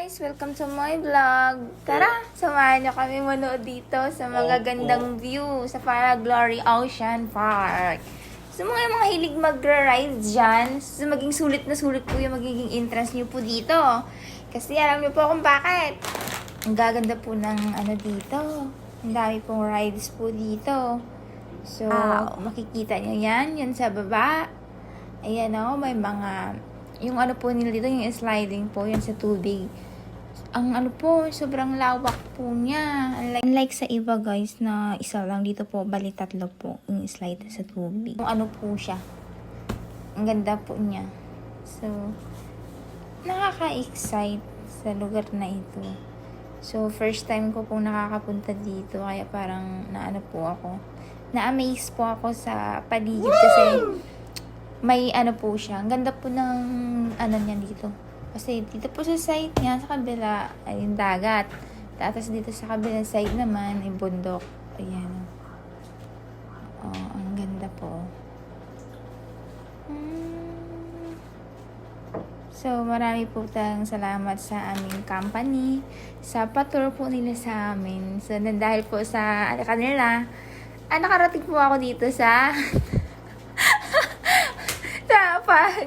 guys! Welcome to my vlog! Tara! Samahan niyo kami manood dito sa magagandang view sa Glory Ocean Park. So mga hilig magra-ride dyan, so maging sulit na sulit po yung magiging entrance niyo po dito. Kasi alam niyo po kung bakit. Ang gaganda po ng dito. Ang dami pong rides po dito. So, makikita niyo yan sa baba. Ayan may mga yung po nila dito, yung sliding po, yan sa tubig. Ang sobrang lawak po niya. Unlike sa iba guys, na isa lang dito po, bali tatlo po yung slide sa tubig. Yung po siya. Ang ganda po niya. So, nakaka-excite sa lugar na ito. So, first time ko pong nakakapunta dito, kaya parang po ako. Na-amaze po ako sa paligid kasi may po siya. Ang ganda po ng niya dito. Kasi dito po sa side niya, sa kabila ay yung dagat. Tapos dito sa kabilang side naman ay bundok. Ayan. Ang ganda po. So, marami po tayong salamat sa aming company. Sa pa-tour po nila sa amin. So, dahil po sa kanila, nakarating po ako dito sa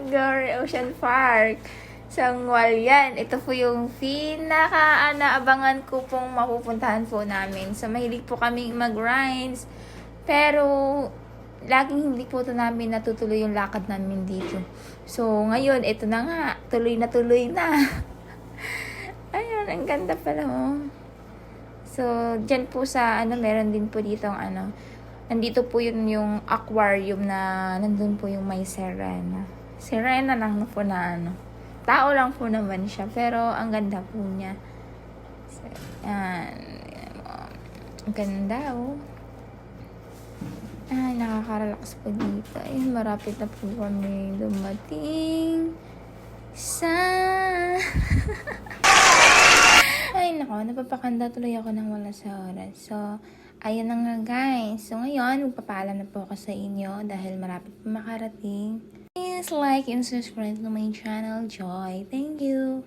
Glory Ocean Park. Sa Nguyen. Ito po yung pinaka-naabangan ko pong mapupuntahan po namin. So, mahilig po kami mag-rides. Pero, laging hindi po ito namin natutuloy yung lakad namin dito. So, ngayon, ito na nga. Tuloy na. Ayun, ang ganda pala So, dyan po sa, meron din po dito nandito po yung aquarium na nandun po yung may sirena. Sirena lang po na tao lang po naman siya. Pero ang ganda po niya. So, ang ganda Ay, nakaka-relax po dito. Ay, marapit na po kami dumating sa... Ay, nako, napapakanda tuloy ako ng wala sa oras. So, ayun na nga guys. So, ngayon, magpapaalam na po ako sa inyo dahil marapit po makarating. Please like and subscribe to my channel, Joy. Thank you!